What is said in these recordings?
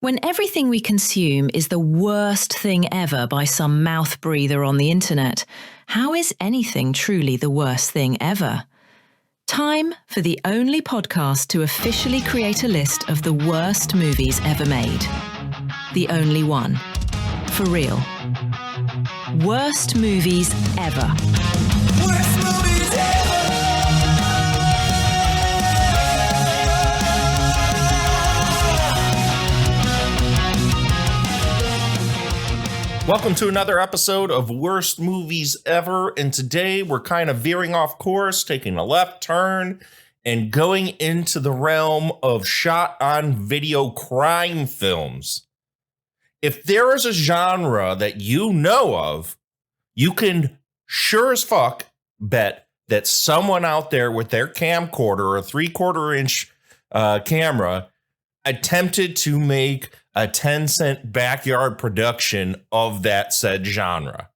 When everything we consume is the worst thing ever by some mouth breather on the internet, how is anything truly the worst thing ever? Time for the only podcast to officially create a list of the worst movies ever made. The only one. For real. Worst movies ever. Worst movies ever. Welcome to another episode of Worst Movies Ever, and today we're kind of veering off course, taking a left turn, and going into the realm of shot-on-video crime films. If there is a genre that you know of, you can sure as fuck bet that someone out there with their camcorder, a 3/4-inch camera, attempted to make a 10-cent backyard production of that said genre.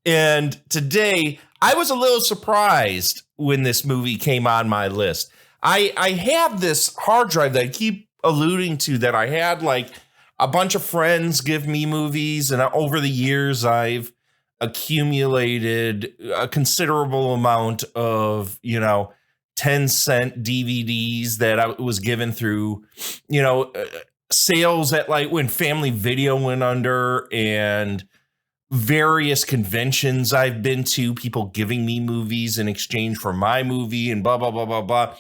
And today, I was a little surprised when this movie came on my list. I have this hard drive that I keep alluding to that I had like a bunch of friends give me movies, and over the years, I've accumulated a considerable amount of, 10-cent DVDs that I was given through, sales at like when Family Video went under, and various conventions I've been to, people giving me movies in exchange for my movie and blah, blah, blah, blah, blah.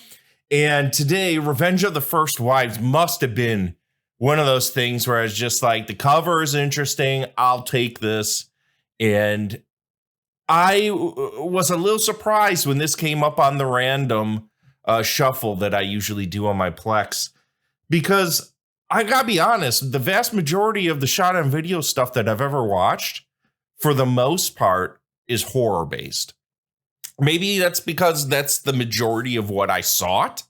And today, Revenge of the First Wives must have been one of those things where it's just like, the cover is interesting, I'll take this. And I was a little surprised when this came up on the random shuffle that I usually do on my Plex, because I gotta be honest, the vast majority of the shot on video stuff that I've ever watched, for the most part, is horror based. Maybe that's because that's the majority of what I sought.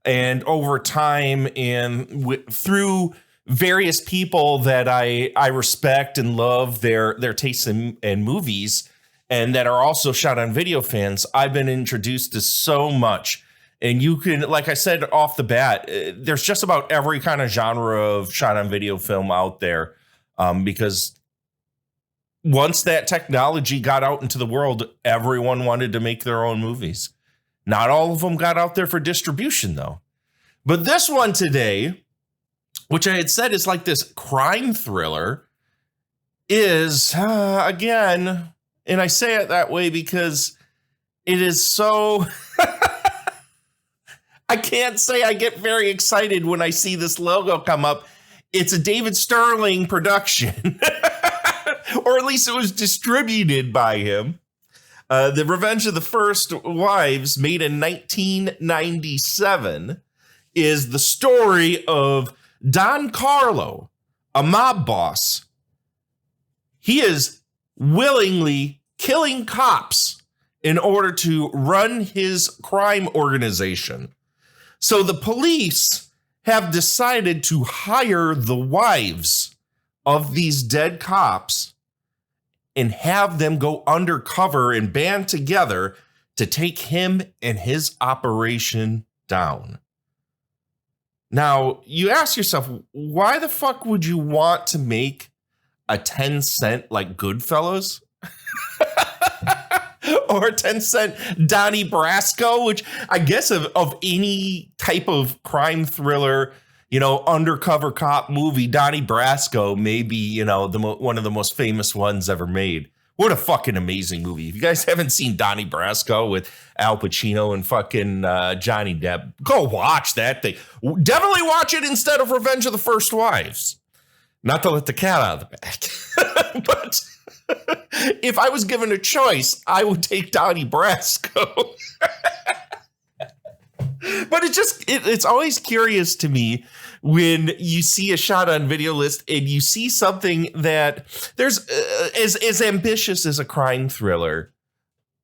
And over time, and through various people that I respect and love their tastes in movies, and that are also shot on video fans, I've been introduced to so much. And you can, like I said off the bat, there's just about every kind of genre of shot on video film out there, because once that technology got out into the world, everyone wanted to make their own movies. Not all of them got out there for distribution, though. But this one today, which I had said is like this crime thriller, is, again, and I say it that way because it is so... I can't say I get very excited when I see this logo come up. It's a David Sterling production, or at least it was distributed by him. The Revenge of the First Wives, made in 1997, is the story of Don Carlo, a mob boss. He is willingly killing cops in order to run his crime organization. So the police have decided to hire the wives of these dead cops and have them go undercover and band together to take him and his operation down. Now, you ask yourself, why the fuck would you want to make a 10-cent like Goodfellas? Or a 10-cent Donnie Brasco, which I guess of any type of crime thriller, undercover cop movie, Donnie Brasco may be, one of the most famous ones ever made. What a fucking amazing movie. If you guys haven't seen Donnie Brasco with Al Pacino and fucking Johnny Depp, go watch that thing. Definitely watch it instead of Revenge of the First Wives. Not to let the cat out of the bag. But if I was given a choice, I would take Donnie Brasco. But it's always curious to me when you see a shot on video list and you see something that there's as ambitious as a crime thriller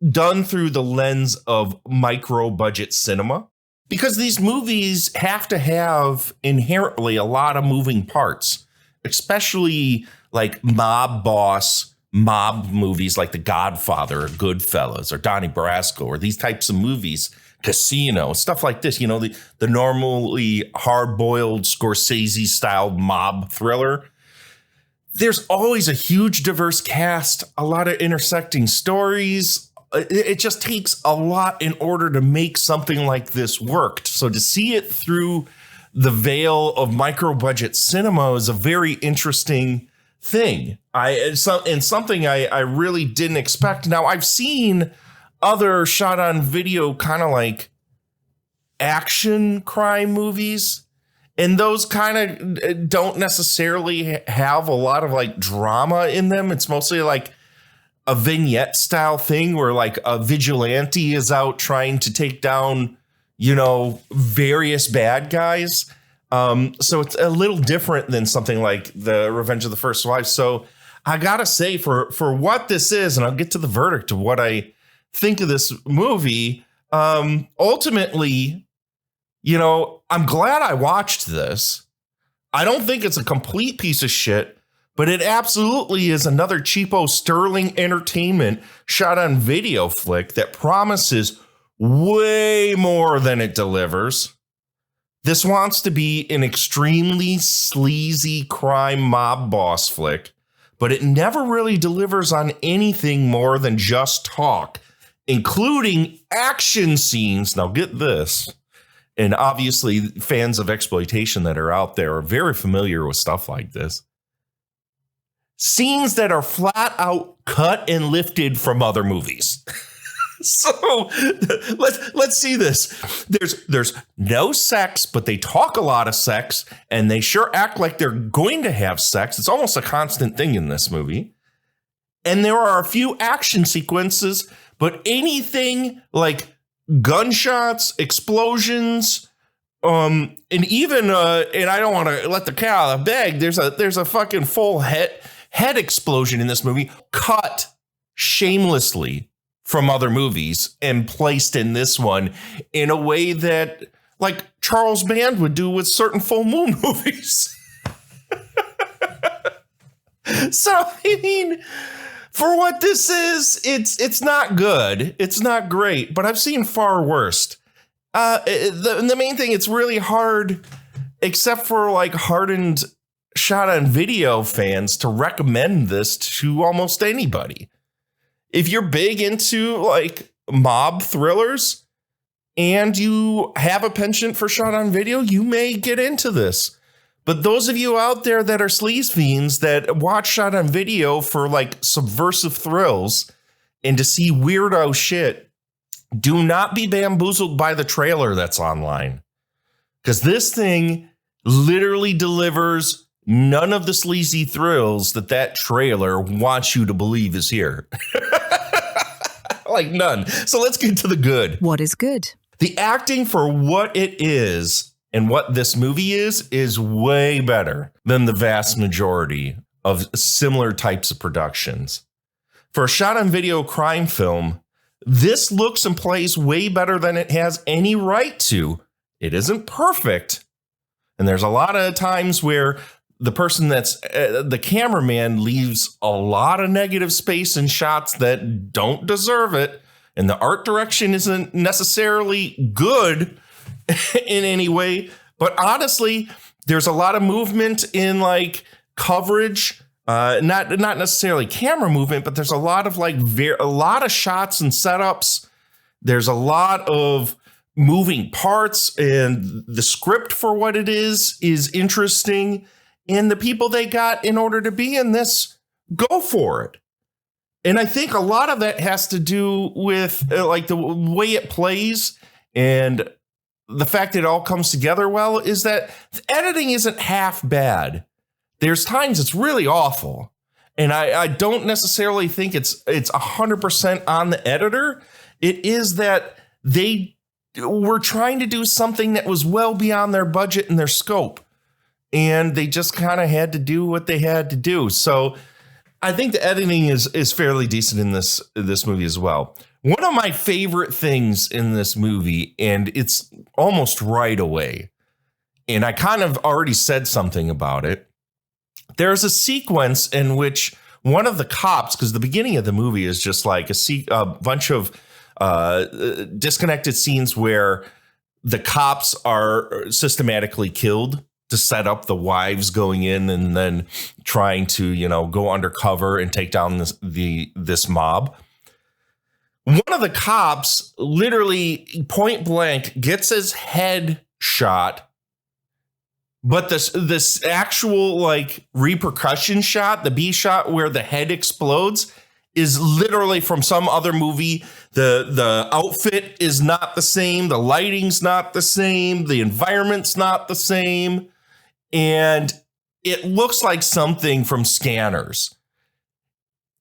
done through the lens of micro budget cinema, because these movies have to have inherently a lot of moving parts, especially like mob movies like The Godfather or Goodfellas or Donnie Brasco or these types of movies Casino, stuff like this, the normally hard-boiled Scorsese-styled mob thriller. There's always a huge diverse cast, a lot of intersecting stories. It just takes a lot in order to make something like this work. So to see it through the veil of micro-budget cinema is a very interesting thing. Something I really didn't expect. Now, I've seen other shot on video kind of like action crime movies, and those kind of don't necessarily have a lot of like drama in them. It's mostly like a vignette style thing where like a vigilante is out trying to take down, various bad guys. So it's a little different than something like the Revenge of the First Wife. So I gotta say, for what this is, and I'll get to the verdict of what I think of this movie. Ultimately, I'm glad I watched this. I don't think it's a complete piece of shit, but it absolutely is another cheapo Sterling Entertainment shot on video flick that promises way more than it delivers. This wants to be an extremely sleazy crime mob boss flick, but it never really delivers on anything more than just talk, including action scenes. Now get this. And obviously fans of exploitation that are out there are very familiar with stuff like this. Scenes that are flat out cut and lifted from other movies. So let's see this. There's no sex, but they talk a lot of sex, and they sure act like they're going to have sex. It's almost a constant thing in this movie. And there are a few action sequences, but anything like gunshots, explosions, and even and I don't want to let the cat out of the bag. There's a fucking full head explosion in this movie, cut shamelessly from other movies and placed in this one in a way that like Charles Band would do with certain full moon movies. So, I mean, for what this is, it's not good. It's not great, but I've seen far worse. The main thing, it's really hard, except for like hardened shot on video fans, to recommend this to almost anybody. If you're big into like mob thrillers and you have a penchant for shot on video, you may get into this. But those of you out there that are sleaze fiends that watch shot on video for like subversive thrills and to see weirdo shit, do not be bamboozled by the trailer that's online. Because this thing literally delivers none of the sleazy thrills that trailer wants you to believe is here. Like none. So let's get to the good. What is good? The acting for what it is and what this movie is way better than the vast majority of similar types of productions. For a shot on video crime film, this looks and plays way better than it has any right to. It isn't perfect. And there's a lot of times where the person that's the cameraman leaves a lot of negative space in shots that don't deserve it. And the art direction isn't necessarily good in any way. But honestly, there's a lot of movement in like coverage, not necessarily camera movement, but there's a lot of like a lot of shots and setups. There's a lot of moving parts, and the script for what it is interesting. And the people they got in order to be in this go for it. And I think a lot of that has to do with like the way it plays and the fact that it all comes together well, is that the editing isn't half bad. There's times it's really awful. And I don't necessarily think it's 100% on the editor. It is that they were trying to do something that was well beyond their budget and their scope. And they just kind of had to do what they had to do. So I think the editing is fairly decent in this movie as well. One of my favorite things in this movie, and it's almost right away, and I kind of already said something about it. There's a sequence in which one of the cops, because the beginning of the movie is just like a bunch of disconnected scenes where the cops are systematically killed to set up the wives going in and then trying to, go undercover and take down this mob. One of the cops literally point blank gets his head shot, but this actual like repercussion shot, the B shot where the head explodes, is literally from some other movie. The outfit is not the same, the lighting's not the same, the environment's not the same, and it looks like something from Scanners.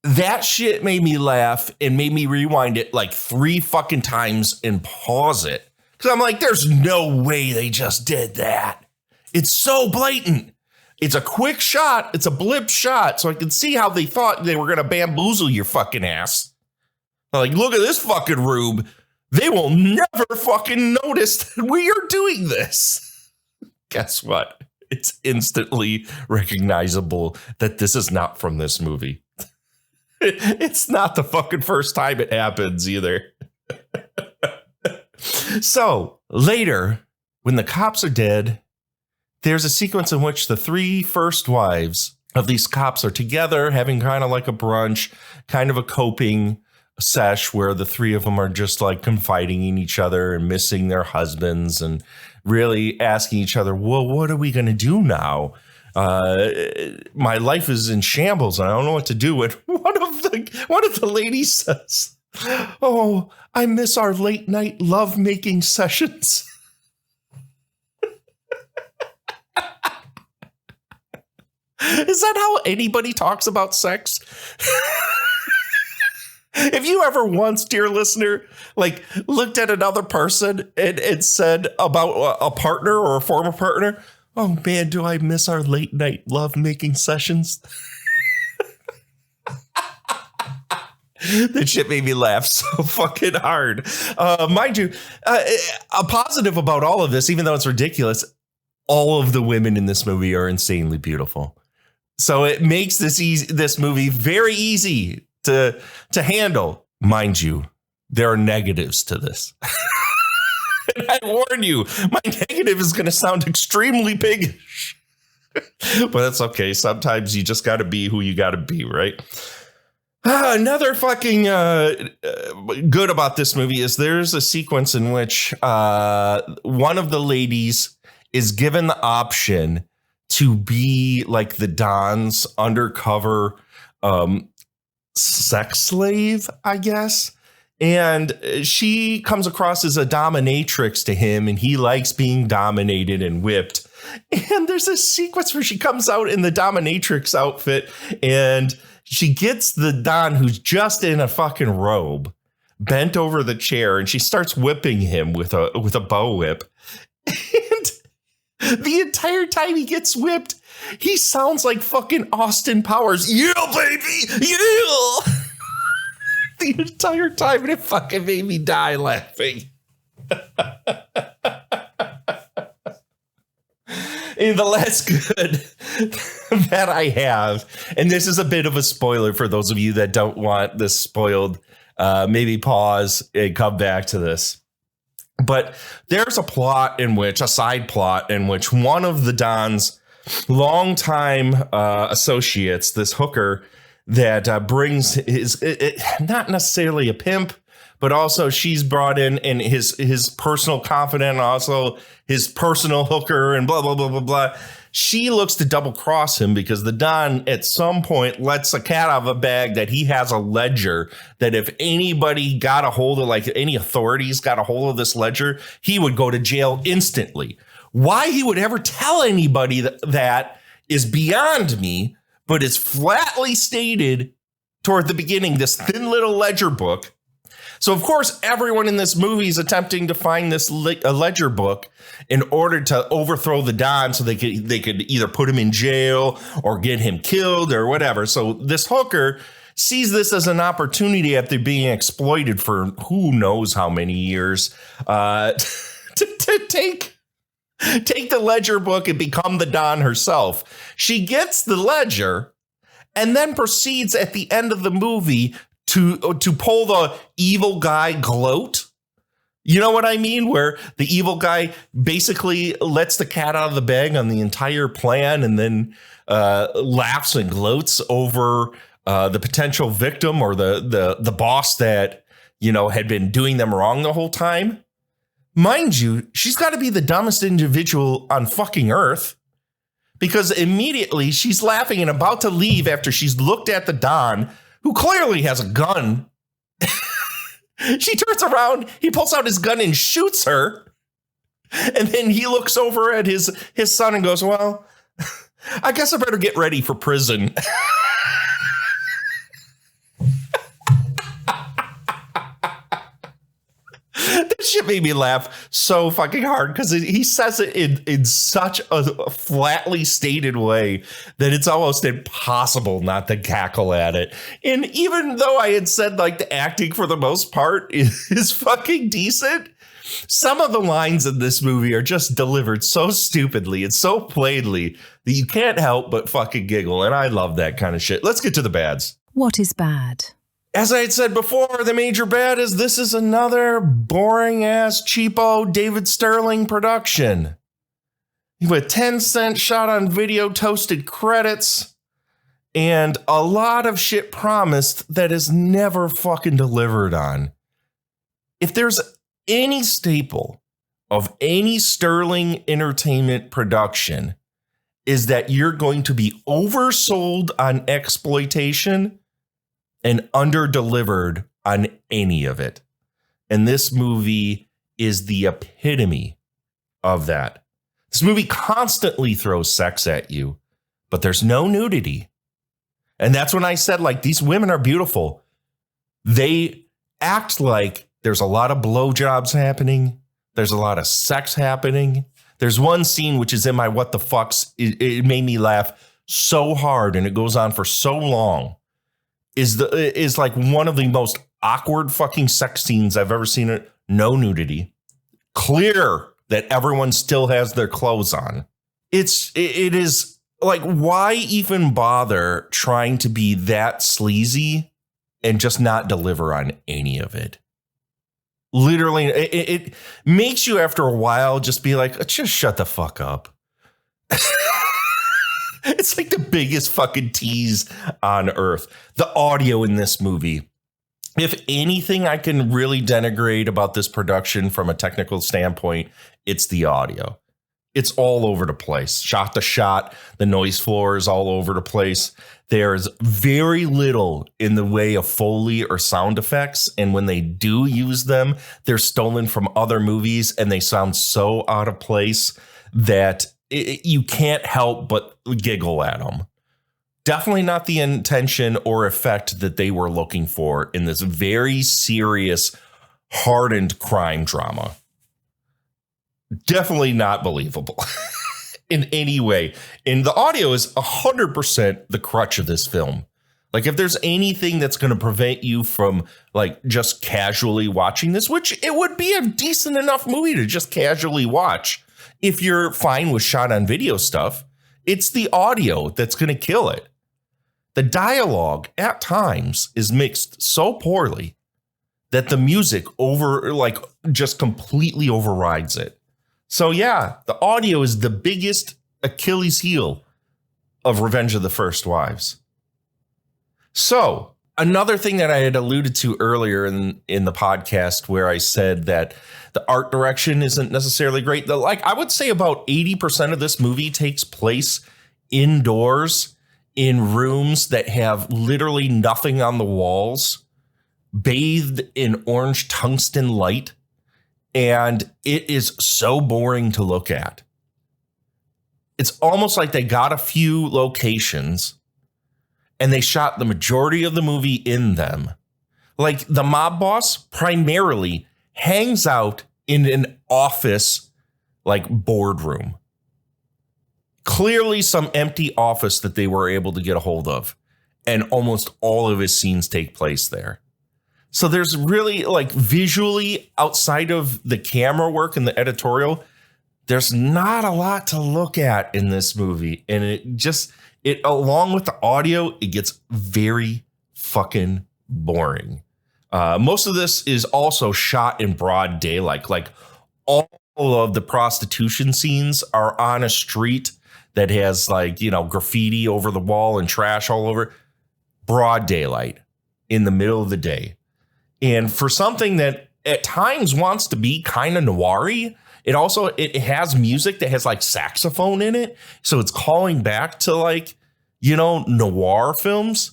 That shit made me laugh and made me rewind it like 3 fucking times and pause it. Because I'm like, there's no way they just did that. It's so blatant. It's a quick shot. It's a blip shot. So I can see how they thought they were going to bamboozle your fucking ass. Like, look at this fucking rube. They will never fucking notice that we are doing this. Guess what? It's instantly recognizable that this is not from this movie. It's not the fucking first time it happens either. So later, when the cops are dead, there's a sequence in which the 3 first wives of these cops are together, having kind of like a brunch, kind of a coping sesh where the 3 of them are just like confiding in each other and missing their husbands and really asking each other, well, what are we going to do now? My life is in shambles and I don't know what to do with. One of the ladies says, oh, I miss our late night love-making sessions. Is that how anybody talks about sex? If you ever once, dear listener, like looked at another person and said about a partner or a former partner, oh man, do I miss our late night love-making sessions? That shit made me laugh so fucking hard. Mind you, a positive about all of this, even though it's ridiculous, all of the women in this movie are insanely beautiful. So it makes this movie very easy to handle. Mind you, there are negatives to this. And I warn you, my negative is going to sound extremely piggish. But that's okay. Sometimes you just got to be who you got to be, right? Another fucking good about this movie is there's a sequence in which one of the ladies is given the option to be like the Don's undercover sex slave, I guess. And she comes across as a dominatrix to him, and he likes being dominated and whipped. And there's a sequence where she comes out in the dominatrix outfit, and she gets the Don, who's just in a fucking robe, bent over the chair, and she starts whipping him with a bow whip. And the entire time he gets whipped, he sounds like fucking Austin Powers. Yeah, baby, yeah. The entire time, and it fucking made me die laughing. And the last good that I have, and this is a bit of a spoiler for those of you that don't want this spoiled, maybe pause and come back to this. But there's a side plot in which one of the Don's longtime associates, this hooker, that brings his, not necessarily a pimp, but also she's brought in and his personal confidant, also his personal hooker, and blah, blah, blah, blah, blah. She looks to double cross him because the Don at some point lets a cat out of a bag that he has a ledger that if anybody got a hold of, like any authorities got a hold of this ledger, he would go to jail instantly. Why he would ever tell anybody that is beyond me, but it's flatly stated toward the beginning, this thin little ledger book. So, of course, everyone in this movie is attempting to find this ledger book in order to overthrow the Don so they could either put him in jail or get him killed or whatever. So this hooker sees this as an opportunity after being exploited for who knows how many years to take the ledger book and become the Don herself. She gets the ledger and then proceeds at the end of the movie to pull the evil guy gloat. You know what I mean? Where the evil guy basically lets the cat out of the bag on the entire plan and then laughs and gloats over the potential victim or the boss that, you know, had been doing them wrong the whole time. Mind you, she's got to be the dumbest individual on fucking earth, because immediately she's laughing and about to leave after she's looked at the Don, who clearly has a gun. She turns around, he pulls out his gun and shoots her. And then he looks over at his son and goes, well, I guess I better get ready for prison. That shit made me laugh so fucking hard because he says it in such a flatly stated way that it's almost impossible not to cackle at it. And even though I had said like the acting for the most part is fucking decent, some of the lines in this movie are just delivered so stupidly and so plainly that you can't help but fucking giggle. And I love that kind of shit. Let's get to the bads. What is bad? As I had said before, the major bad is this is another boring ass cheapo David Sterling production with 10-cent shot on video toasted credits and a lot of shit promised that is never fucking delivered on. If there's any staple of any Sterling Entertainment production is that you're going to be oversold on exploitation and under-delivered on any of it. And this movie is the epitome of that. This movie constantly throws sex at you, but there's no nudity. And that's when I said, like, these women are beautiful. They act like there's a lot of blowjobs happening. There's a lot of sex happening. There's one scene which is in my what the fucks. It made me laugh so hard, and it goes on for so long. Is like one of the most awkward fucking sex scenes I've ever seen. It. No nudity. Clear that everyone still has their clothes on. It is like, why even bother trying to be that sleazy and just not deliver on any of it? Literally, it makes you after a while just be like, just shut the fuck up. It's like the biggest fucking tease on earth. The audio in this movie. If anything I can really denigrate about this production from a technical standpoint, it's the audio. It's all over the place. Shot to shot, the noise floor is all over the place. There's very little in the way of Foley or sound effects. And when they do use them, they're stolen from other movies and they sound so out of place that you can't help but giggle at them. Definitely not the intention or effect that they were looking for in this very serious, hardened crime drama. Definitely not believable in any way. And the audio is 100% the crutch of this film. Like, if there's anything that's going to prevent you from like just casually watching this, which it would be a decent enough movie to just casually watch. If you're fine with shot on video stuff, it's the audio that's going to kill it. The dialogue at times is mixed so poorly that the music just completely overrides it. So yeah, the audio is the biggest Achilles heel of Revenge of the First Wives. So another thing that I had alluded to earlier in the podcast where I said that the art direction isn't necessarily great. I would say about 80% of this movie takes place indoors in rooms that have literally nothing on the walls, bathed in orange tungsten light. And it is so boring to look at. It's almost like they got a few locations and they shot the majority of the movie in them. Like the mob boss primarily hangs out in an office, like boardroom. Clearly some empty office that they were able to get a hold of. And almost all of his scenes take place there. So there's really, like, visually outside of the camera work and the editorial, there's not a lot to look at in this movie. And it along with the audio, it gets very fucking boring. Most of this is also shot in broad daylight. Like all of the prostitution scenes are on a street that has like, graffiti over the wall and trash all over. Broad daylight in the middle of the day. And for something that at times wants to be kind of noir-y, it has music that has like saxophone in it. So it's calling back to like, noir films,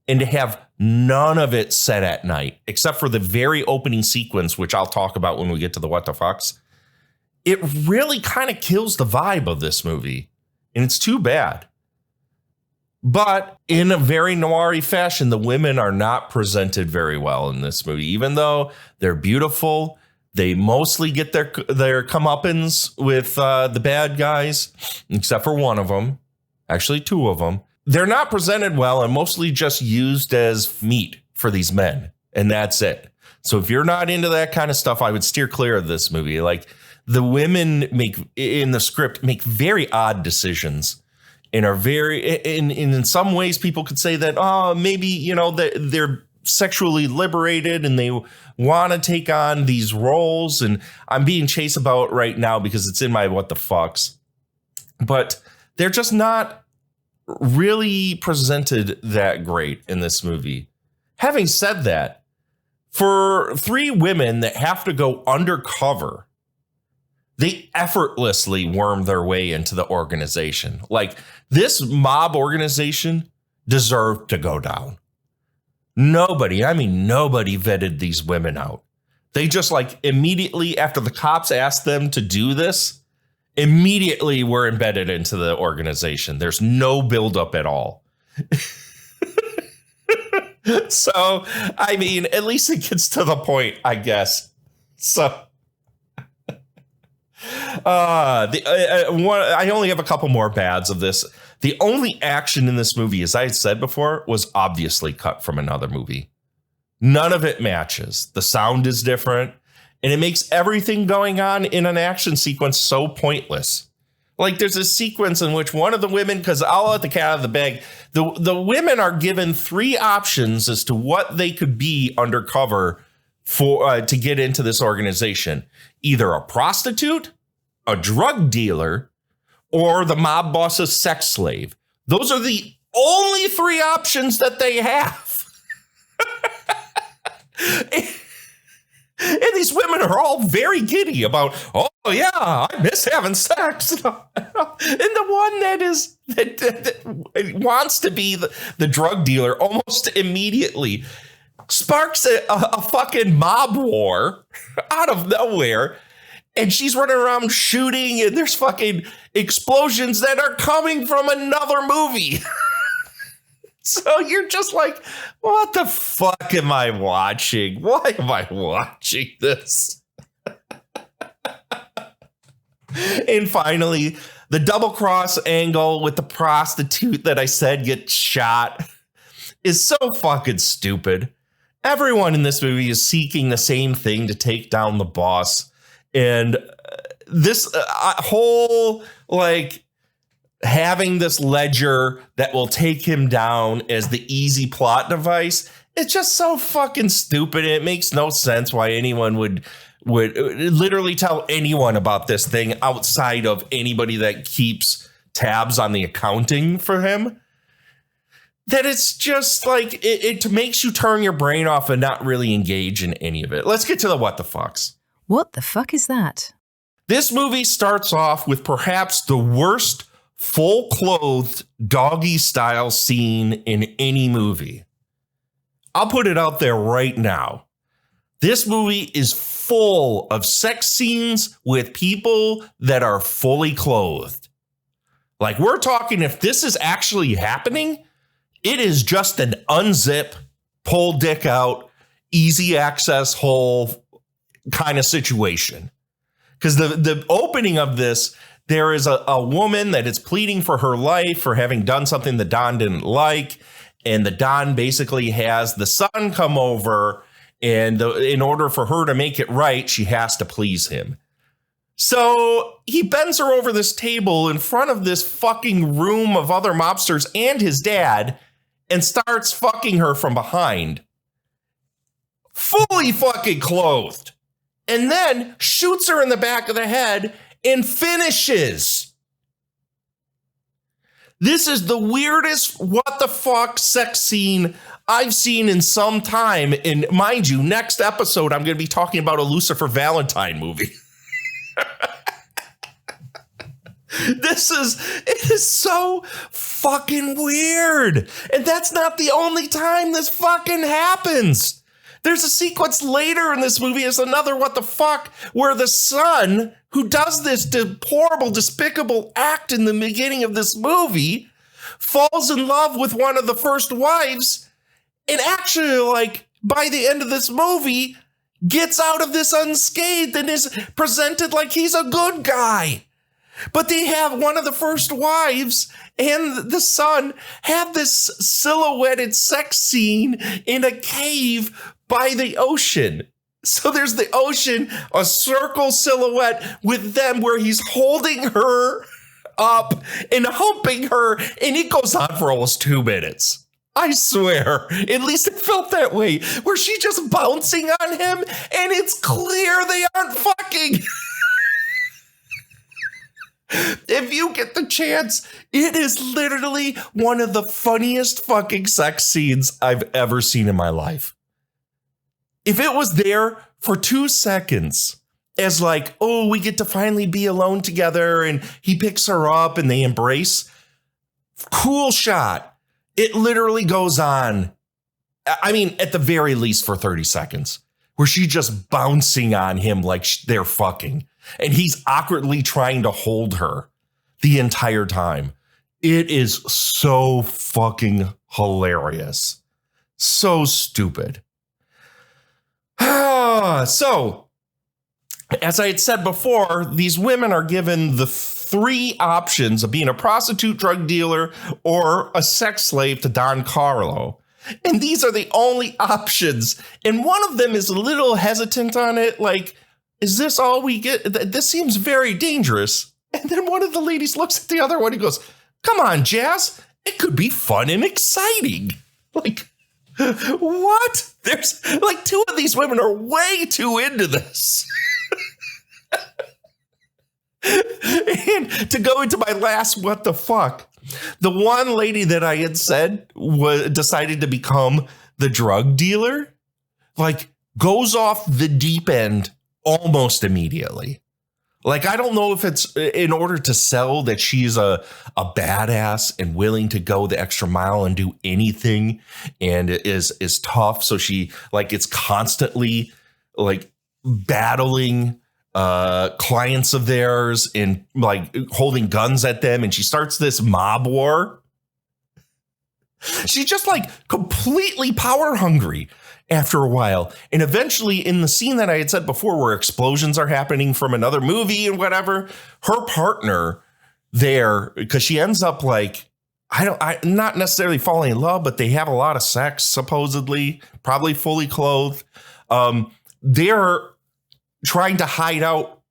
and to have none of it set at night, except for the very opening sequence, which I'll talk about when we get to the what the fucks. It really kind of kills the vibe of this movie, and it's too bad. But in a very noir-y fashion, the women are not presented very well in this movie, even though they're beautiful. They mostly get their comeuppance with the bad guys, except for one of them, actually two of them. They're not presented well and mostly just used as meat for these men. And that's it. So if you're not into that kind of stuff, I would steer clear of this movie. Like the women in the script make very odd decisions and are very in some ways people could say that, maybe, they're sexually liberated and they want to take on these roles. And I'm being chased about right now because it's in my what the fucks. But they're just not really presented that great in this movie. Having said that, for three women that have to go undercover, they effortlessly worm their way into the organization. Like this mob organization deserved to go down. Nobody vetted these women out. They just like immediately after the cops asked them to do this, immediately were embedded into the organization. There's no buildup at all. So, at least it gets to the point, I guess. So, I only have a couple more bads of this. The only action in this movie, as I said before, was obviously cut from another movie. None of it matches. The sound is different. And it makes everything going on in an action sequence so pointless. Like there's a sequence in which one of the women, because I'll let the cat out of the bag, the women are given three options as to what they could be undercover for to get into this organization. Either a prostitute, a drug dealer, or the mob boss's sex slave. Those are the only three options that they have. And these women are all very giddy about, oh yeah, I miss having sex. And the one that wants to be the drug dealer almost immediately sparks a fucking mob war out of nowhere. And she's running around shooting and there's fucking explosions that are coming from another movie. So you're just like, what the fuck am I watching? Why am I watching this? And finally, the double cross angle with the prostitute that I said gets shot is so fucking stupid. Everyone in this movie is seeking the same thing to take down the boss. And this whole like having this ledger that will take him down as the easy plot device, it's just so fucking stupid. It makes no sense why anyone would literally tell anyone about this thing outside of anybody that keeps tabs on the accounting for him. That it's just like it makes you turn your brain off and not really engage in any of it. Let's get to the what the fucks. What the fuck is that? This movie starts off with perhaps the worst full-clothed doggy style scene in any movie. I'll put it out there right now. This movie is full of sex scenes with people that are fully clothed. Like we're talking, if this is actually happening, it is just an unzip, pull dick out, easy access hole kind of situation. Because the opening of this, there is a woman that is pleading for her life for having done something the Don didn't like. And the Don basically has the son come over. And in order for her to make it right, she has to please him. So he bends her over this table in front of this fucking room of other mobsters and his dad and starts fucking her from behind. fully fucking clothed, and then shoots her in the back of the head and finishes. This is the weirdest what the fuck sex scene I've seen in some time. And mind you, next episode, I'm going to be talking about a Lucifer Valentine movie. It is so fucking weird. And that's not the only time this fucking happens. There's a sequence later in this movie, it's another what the fuck, where the son who does this horrible, despicable act in the beginning of this movie falls in love with one of the first wives, and actually, like, by the end of this movie, gets out of this unscathed and is presented like he's a good guy. But they have one of the first wives and the son have this silhouetted sex scene in a cave by the ocean. So there's the ocean, a circle silhouette with them where he's holding her up and humping her, and it goes on for almost 2 minutes. I swear, at least it felt that way, where she's just bouncing on him, and it's clear they aren't fucking. If you get the chance, it is literally one of the funniest fucking sex scenes I've ever seen in my life. If it was there for 2 seconds as like, oh, we get to finally be alone together and he picks her up and they embrace, cool shot. It literally goes on, I mean, at the very least for 30 seconds, where she's just bouncing on him like they're fucking. And he's awkwardly trying to hold her the entire time. It is so fucking hilarious. So stupid. So, as I had said before, these women are given the 3 options of being a prostitute, drug dealer, or a sex slave to Don Carlo. And these are the only options. And one of them is a little hesitant on it, like, is this all we get? This seems very dangerous. And then one of the ladies looks at the other one and goes, come on, Jazz. It could be fun and exciting. Like, what? There's like 2 of these women are way too into this. And to go into my last what the fuck, the one lady that I had said decided to become the drug dealer, like, goes off the deep end almost immediately. Like, I don't know if it's in order to sell that she's a badass and willing to go the extra mile and do anything and is tough. So she like it's constantly like battling clients of theirs and like holding guns at them. And she starts this mob war. She's just like completely power hungry after a while. And eventually in the scene that I had said before, where explosions are happening from another movie and whatever, her partner there, because she ends up like, not necessarily falling in love, but they have a lot of sex, supposedly, probably fully clothed. They're trying to hide out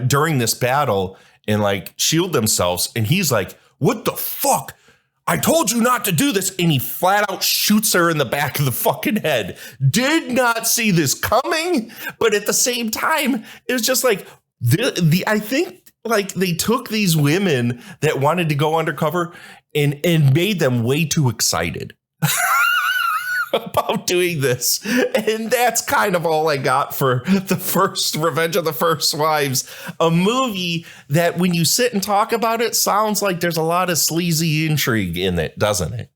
during this battle and like shield themselves. And he's like, what the fuck? I told you not to do this. And he flat out shoots her in the back of the fucking head. Did not see this coming. But at the same time, it was just like, I think like they took these women that wanted to go undercover and made them way too excited about doing this. And that's kind of all I got for the first Revenge of the First Wives, a movie that when you sit and talk about it, sounds like there's a lot of sleazy intrigue in it, doesn't it?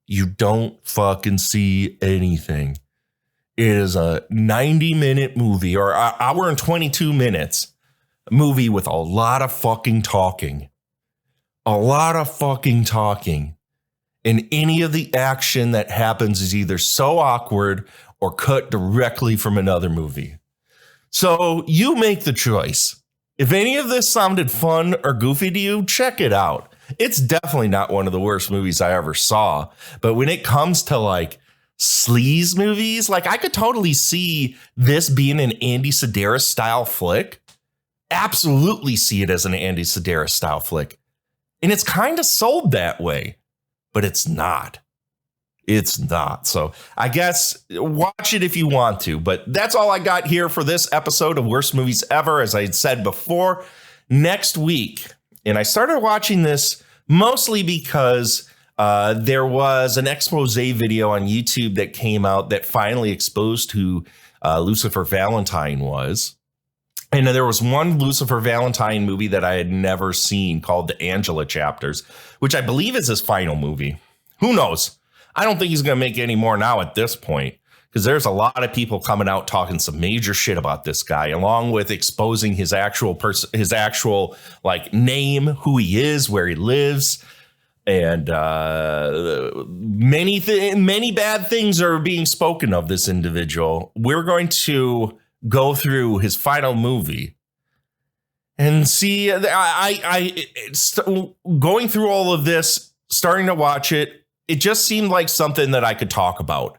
You don't fucking see anything. It is a 90-minute movie, or an hour and 22 minutes movie with a lot of fucking talking. A lot of fucking talking. And any of the action that happens is either so awkward or cut directly from another movie. So you make the choice. If any of this sounded fun or goofy to you, check it out. It's definitely not one of the worst movies I ever saw. But when it comes to like sleaze movies, like I could totally see this being an Andy Sedaris style flick. Absolutely see it as an Andy Sedaris style flick. And it's kind of sold that way. But it's not. It's not. So I guess watch it if you want to. But that's all I got here for this episode of Worst Movies Ever. As I had said before, next week, and I started watching this mostly because there was an expose video on YouTube that came out that finally exposed who Lucifer Valentine was. And there was one Lucifer Valentine movie that I had never seen called The Angela Chapters, which I believe is his final movie. Who knows? I don't think he's going to make any more now at this point, because there's a lot of people coming out talking some major shit about this guy, along with exposing his actual like name, who he is, where he lives. And many bad things are being spoken of this individual. We're going to go through his final movie and see. Going through all of this, starting to watch it, it just seemed like something that I could talk about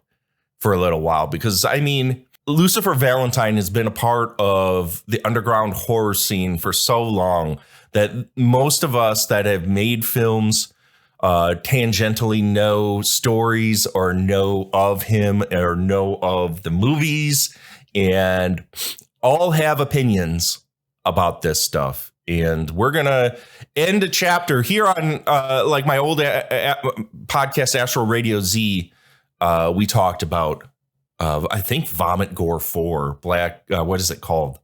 for a little while, because I mean, Lucifer Valentine has been a part of the underground horror scene for so long that most of us that have made films tangentially know stories or know of him or know of the movies, and all have opinions about this stuff. And we're going to end a chapter here on like my old podcast, Astral Radio Z. We talked about, I think, Vomit Gore 4, what is it called?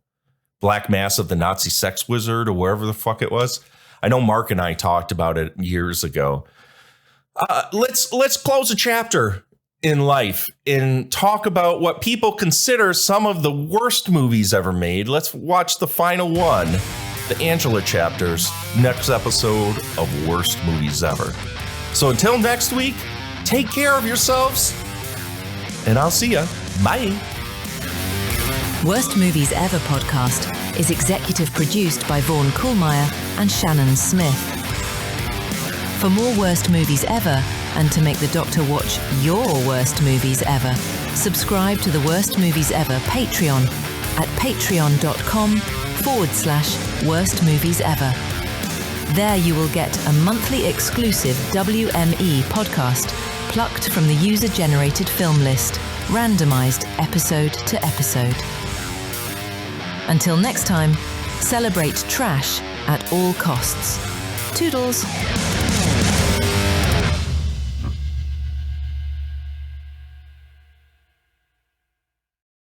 Black Mass of the Nazi Sex Wizard, or wherever the fuck it was. I know Mark and I talked about it years ago. Let's close a chapter in life and talk about what people consider some of the worst movies ever made. Let's watch the final one, The Angela Chapters, next episode of Worst Movies Ever. So until next week, take care of yourselves, and I'll see ya. Bye. Worst Movies Ever podcast is executive produced by Vaughn Kuhlmeyer and Shannon Smith. For more Worst Movies Ever, and to make the Doctor watch your worst movies ever, subscribe to the Worst Movies Ever Patreon at patreon.com/Worst Movies Ever. There you will get a monthly exclusive WME podcast plucked from the user-generated film list, randomized episode to episode. Until next time, celebrate trash at all costs. Toodles.